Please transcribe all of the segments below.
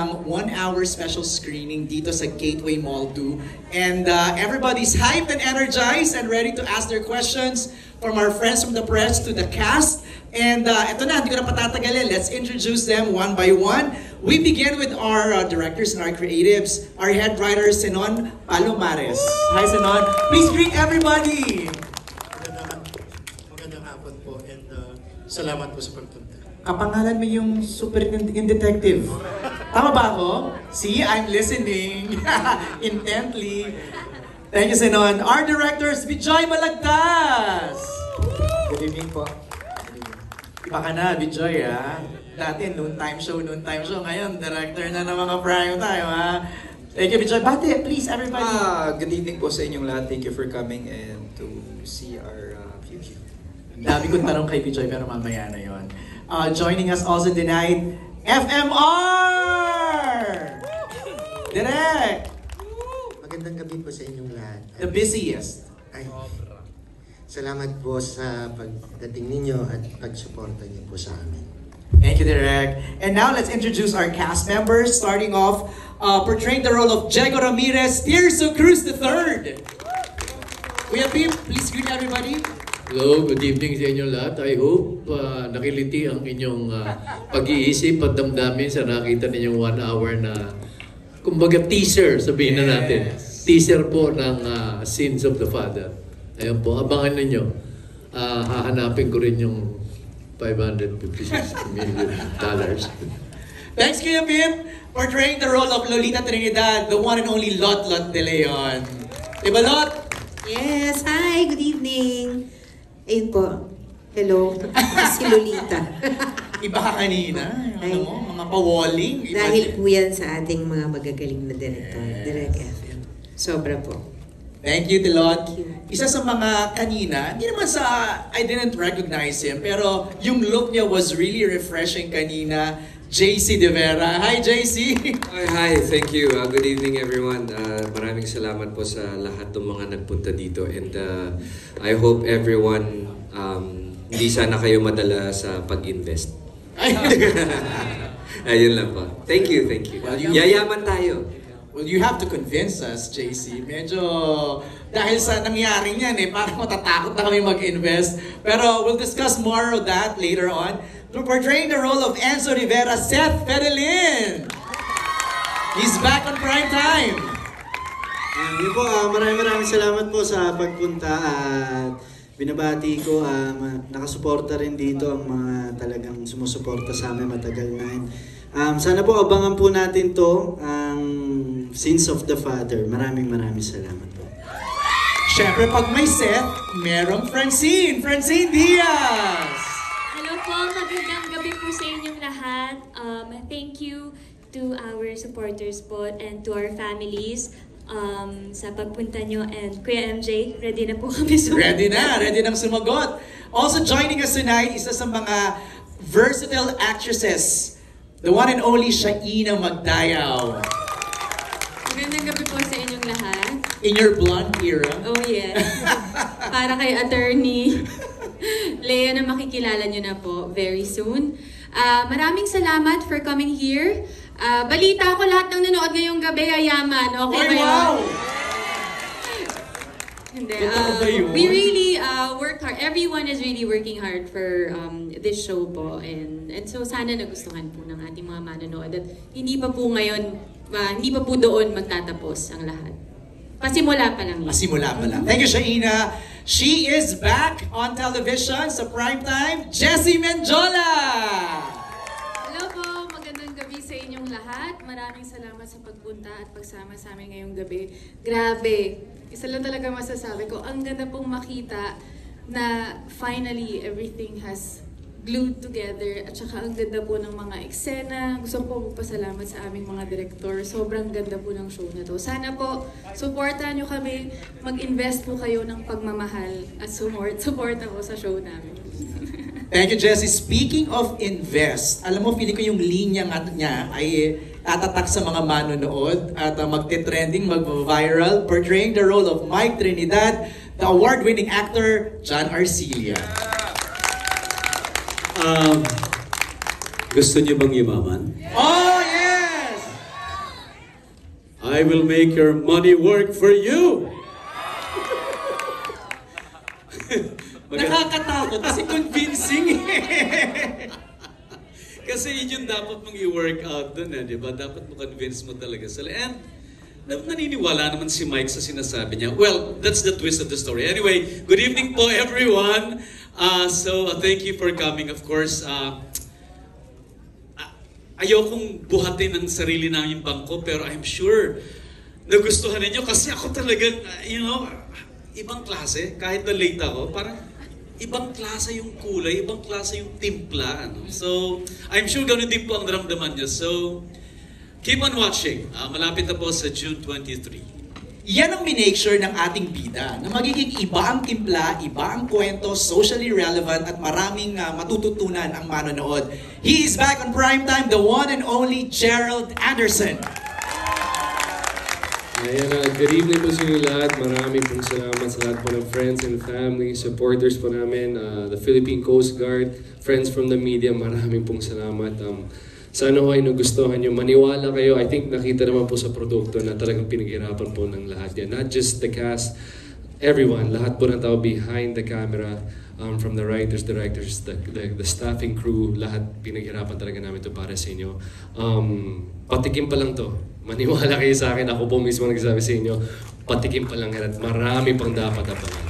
kanilang 1-hour special screening dito sa Gateway Mall 2. And everybody's hyped and energized and ready to ask their questions from our friends from the press to the cast. And eto na, hindi ko na patatagalin. Let's introduce them one by one. We begin with our directors and our creatives, our head writer, Senon Palomares. Hi, Senon. Please greet everybody. Magandang hapon po and salamat po sa pagpunta. Kapangalan mo yung super detective. Tama ba ako? See, I'm listening intently. Thank you, Senon. Our directors, Bijoy Malagtas. Good evening po. Iba ka na, Bijoy, ha? Dati, noon time show. Ngayon, director na ng mga prime time, ha? Thank you, Bijoy. Bate, please, everybody. Good evening po sa inyong lahat. Thank you for coming and to see our future. Dami kong tanong kay Bijoy, pero mamaya na yon. Joining us also tonight, FMR! Direk! Magandang gabi po sa inyong lahat. The busiest. Ay, salamat po sa pagdating ninyo at pagsuporta niyo po sa amin. Thank you, Direk. And now let's introduce our cast members, starting off portraying the role of Diego Ramirez, Tirso Cruz III. Kuya Pip, please greet everybody. Hello, good evening sa inyong lahat. I hope nakiliti ang inyong pag-iisip at damdamin sa nakita ninyong 1 hour na kumbaga teaser, sabihin na natin. Teaser po ng Sins of the Father. Ayun po, abangan ninyo. Hahanapin ko rin yung $556 million. Thanks, Kuya Pip, portraying the role of Lolita Trinidad, the one and only Lot Lot De Leon. Diba, Lot? Yes, hi, good evening. Ayun po, hello, si Lolita. Iba ka kanina, ano mo, mga pa-walling. Dahil po yan sa ating mga magagaling na director, Direk FM. Sobra po. Thank you, Tilot. Isa sa mga kanina, hindi naman sa, I didn't recognize him, pero yung look niya was really refreshing kanina. JC De Vera. Hi, JC! Hi, thank you. Good evening, everyone. Maraming salamat po sa lahat ng mga nagpunta dito. And I hope everyone, hindi sana kayo madala sa pag-invest. Ayun lang po. Thank you, thank you. Yayaman tayo. Well, you have to convince us, JC. Medyo, dahil sa nangyari niyan parang matatakot na kami mag-invest. Pero we'll discuss more of that later on. Portraying the role of Enzo Rivera, Seth Fedelin. He's back on prime time. Yun po, maraming salamat po sa pagpunta at binabati ko, nakasuporta rin dito ang mga talagang sumusuporta sa amin matagal na. Sana po abangan po natin to, ang Sins of the Father. Maraming salamat po. Siyempre, pag may Seth, merong Francine Diaz. Hello po, magandang gabi po sa inyong lahat. Thank you to our supporters po and to our families sa pagpunta nyo. And Kuya MJ, ready na po kami sumagot. Ready nang sumagot. Also joining us tonight, isa sa mga versatile actresses, the one and only Shaina Magdayaw. Magandang gabi po sa inyong lahat. In your blonde era. Oh yes. Para kay attorney Lea na makikilala nyo na po very soon. Maraming salamat for coming here. Balita ko lahat ng nanood ngayong gabi ay yaman. Okay ba yun? Wow! Hindi. We really worked hard. Everyone is really working hard for this show po. And so sana nagustuhan po ng ating mga manonood. At hindi pa po ngayon, hindi pa po doon magtatapos ang lahat. Pasimula pa lang. Pasimula pa lang. Thank you, Shaina. She is back on television sa primetime, Jessie Menjola! Hello po, magandang gabi sa inyong lahat. Maraming salamat sa pagpunta at pagsama sa amin ngayong gabi. Grabe, isa lang talaga masasabi ko, ang ganda pong makita na finally everything has glued together at saka ang ganda po ng mga eksena. Gusto po magpasalamat sa aming mga direktor. Sobrang ganda po ng show na to. Sana po, supportan nyo kami. Mag-invest po kayo ng pagmamahal at supporta po sa show namin. Thank you, Jessie. Speaking of invest, alam mo, feeling ko yung linya niya ay tatatak sa mga manonood at magte-trending, mag-viral, portraying the role of Mike Trinidad, the award-winning actor, John Arcilla. Gusto niyo bang yumaman? Oh, yes! I will make your money work for you. Nakakatakot kasi convincing eh. Kasi yun yung dapat mong i-work out dun di ba? Dapat mo convince mo talaga sila. And naniniwala naman si Mike sa sinasabi niya. Well, that's the twist of the story. Anyway, good evening po everyone. Thank you for coming. Of course, ayokong buhatin ang sarili namin bangko, pero I'm sure nagustuhan ninyo kasi ako talagang, ibang klase. Kahit na late ako, parang ibang klase yung kulay, ibang klase yung timpla. So, I'm sure ganun din po ang naramdaman nyo. So, keep on watching. Malapit na po sa June 23. Yan ang minake sure ng ating bida, na magiging iba ang timpla, iba ang kwento, socially relevant, at maraming matututunan ang manonood. He is back on primetime, the one and only Gerald Anderson. Ayan, good evening po sa inyo lahat. Maraming pong salamat sa lahat po ng friends and family, supporters po namin, the Philippine Coast Guard, friends from the media, maraming pong salamat. Sana ho ay nagustuhan nyo. Maniwala kayo. I think nakita naman po sa produkto na talagang pinaghirapan po ng lahat yan. Not just the cast, everyone. Lahat po ng tao behind the camera, from the writers, directors, the staffing crew, lahat pinaghirapan talaga namin ito para sa inyo. Patikim pa lang to. Maniwala kayo sa akin. Ako po mismo nagsasabi sa inyo, patikim pa lang yan at marami pang dapat abangan.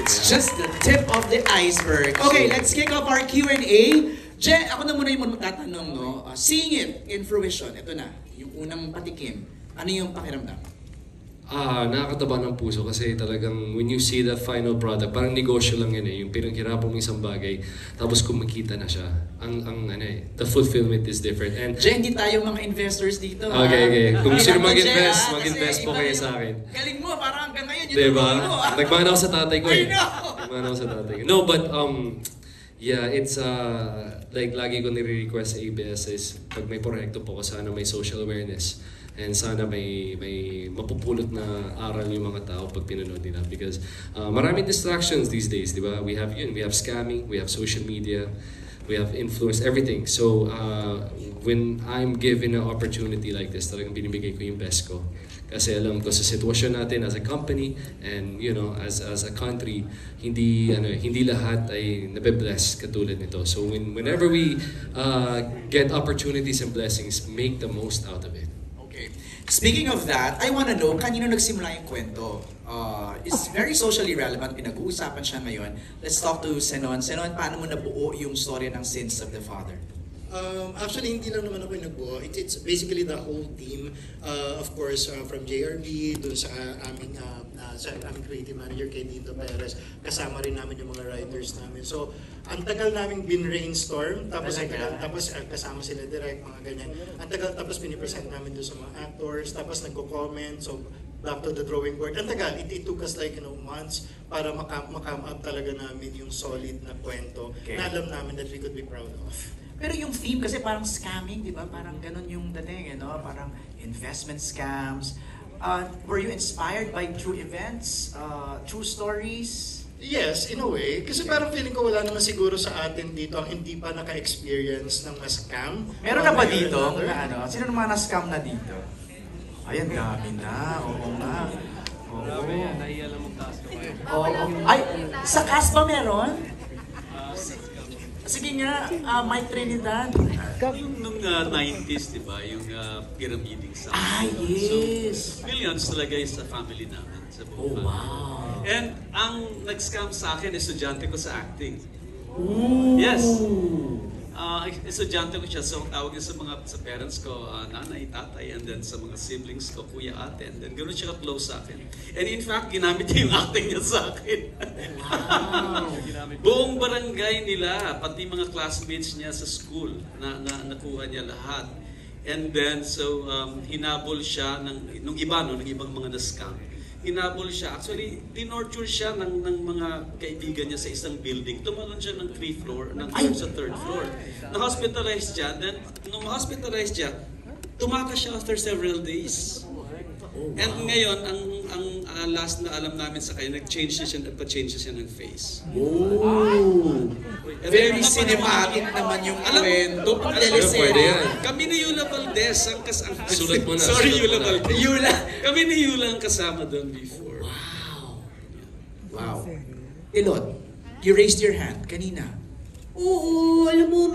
It's just the tip of the iceberg. Okay, let's kick off our Q&A. Jen, ako na muna yung magtatanong, no? Seeing it in fruition, ito na, yung unang patikim. Ano yung pakiramdam? Nakakataba ng puso kasi talagang when you see the final product, parang negosyo lang yan yung pinaghirapan mo isang bagay, tapos kumikita na siya. The fulfillment is different. And Jen, hindi tayo mga investors dito. Okay. Kung sino mag-invest po kayo sa akin. Galing mo, parang hanggang ngayon, yun diba? mo. Nagmana ako sa tatay ko I know! Nagmana ako sa tatay ko. No, but yeah, it's like lagi ko nire-request sa ABS is pag may proyekto po ko, sana may social awareness and sana may mapupulot na aral yung mga tao pag pinanood nila because maraming distractions these days, di ba? We have scamming, we have social media, we have influence, everything. So when I'm given an opportunity like this, talagang binibigay ko yung best ko. Kasi alam ko sa sitwasyon natin as a company and as a country, hindi lahat ay nabe-bless katulad nito. So whenever we get opportunities and blessings, make the most out of it. Okay. Speaking of that, I wanna know, kanino nagsimula yung kwento? It's very socially relevant, pinag-uusapan siya ngayon. Let's talk to Senon. Senon, paano mo nabuo yung story ng Sins of the Father? Actually, hindi lang naman ako yung nagbuo. It's basically the whole team. Of course, from JRB, dun sa aming creative manager kay Dito Perez. Kasama rin namin yung mga writers namin. So, ang tagal namin bin-brainstorm. Tapos kasama sila direct, mga ganyan. Ang tagal, tapos pinipresent namin dun sa mga actors. Tapos nagko-comment. So, back to the drawing board. Ang tagal, it took us months para makam up talaga namin yung solid na kwento na alam namin that we could be proud of. Pero yung theme kasi parang scamming, di ba? Parang ganun yung dating, Parang investment scams. Were you inspired by true events, true stories? Yes, in a way. Kasi parang feeling ko wala naman siguro sa atin dito ang hindi pa naka-experience ng scam. Meron na ba dito? Sino naman na-scam na dito? Ayan, dami na. Oo nga. Oo. Ay, sa cast ba meron? Sige nga, Mike Trinidad. Nung 90s, di ba? Yung pyramiding sa yes! So, millions talaga sa family namin. Sa buong wow! And ang nag-scam sa akin, estudyante ko sa acting. Ooh. Yes! Estudyante ko siya, so tawag niya sa parents ko, nanay, tatay, and then sa mga siblings ko, kuya, ate, and then gano'n siya ka-close sa akin. And in fact, ginamit niya yung acting niya sa akin. Wow! Buong barangay nila, pati mga classmates niya sa school, nakuha niya lahat. And then, so, hinabol siya ng ibang mga na-scam. Hinabol siya. Actually, tinorture siya ng mga kaibigan niya sa isang building. Tumalon siya ng 3rd floor, sa 3rd floor. Na-hospitalize siya. Then, nung ma-hospitalize siya, tumakas siya after several days. And ngayon, ang last na alam namin sa kanya, nag-change siya, nagpa-change siya ng face. Oh! Very cinematic naman yung kwento. Pwede yan. Kami ni Yula Valdez ang Sulat mo na. Sorry, sulat Yula mo na. Valdez. Yula. Kami ni Yula ang kasama doon before. Wow. Ilot, you raised your hand kanina. Oo, alam mo,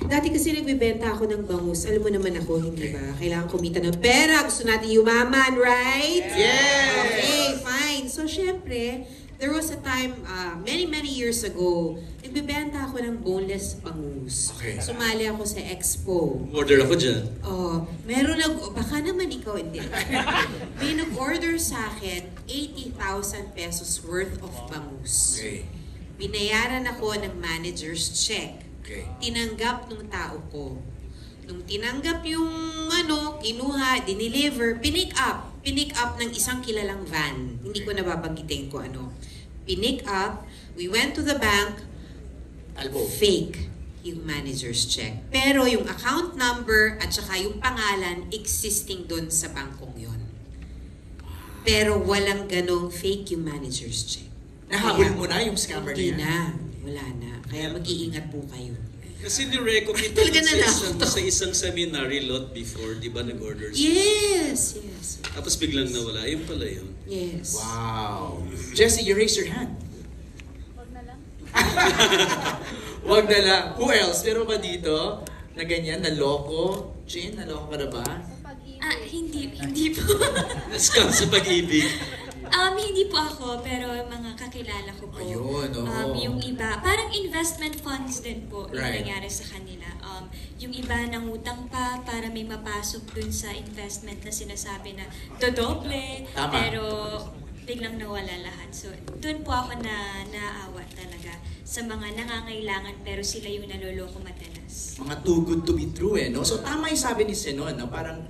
dati kasi nagbibenta ako ng bangus. Alam mo naman ako, hindi ba? Kailangan kumita ng pera. Gusto natin yumaman, right? Yes! Okay, fine. So, syempre, there was a time, many years ago, nagbibenta ako ng boneless bangus. Okay. Sumali ako sa expo. Order ako dyan. Oh, baka naman ikaw hindi. May nag-order sa akin 80,000 pesos worth of bangus. Okay. Binayaran ako ng manager's check. Okay. Tinanggap ng tao ko. Nung tinanggap yung kinuha, dineliver, pinick up ng isang kilalang van. Hindi ko nababanggitin ko ano. Pinick up, we went to the bank, fake yung manager's check. Pero yung account number at saka yung pangalan existing dun sa bangkong yon. Pero walang ganong fake yung manager's check. Nahabol mo na yung scammer Hindi niya? wala na. Kaya mag-iingat po kayo. Kasi ni-reco kita Talaga na sa isang seminary lot before, di ba nag-order siya? Yes. Tapos biglang nawala, yun pala yun. Yes. Wow. Jessie, you raised your hand. Wag na lang. Who else? Pero ba dito? Na ganyan, naloko? Jane, naloko ka na ba? Hindi po. Nascam sa pag-ibig. Hindi po ako, pero mga kakilala ko po. Ayun, oo. Yung iba, parang investment funds din po yung Right. nangyari sa kanila. Yung iba nangutang pa para may mapasok dun sa investment na sinasabi na dodoble, Tama. pero biglang nawala lahat. So, dun po ako naawa talaga sa mga nangangailangan pero sila yung naloloko madalas. Mga too good to be true no? So tama yung sabi ni Senon, no? Parang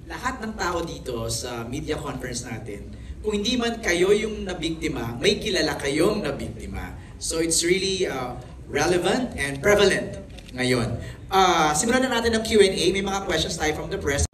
lahat ng tao dito sa media conference natin, kung hindi man kayo yung nabiktima, may kilala kayong nabiktima. So it's really relevant and prevalent ngayon. Simulan na natin ng Q&A. May mga questions tayo from the press.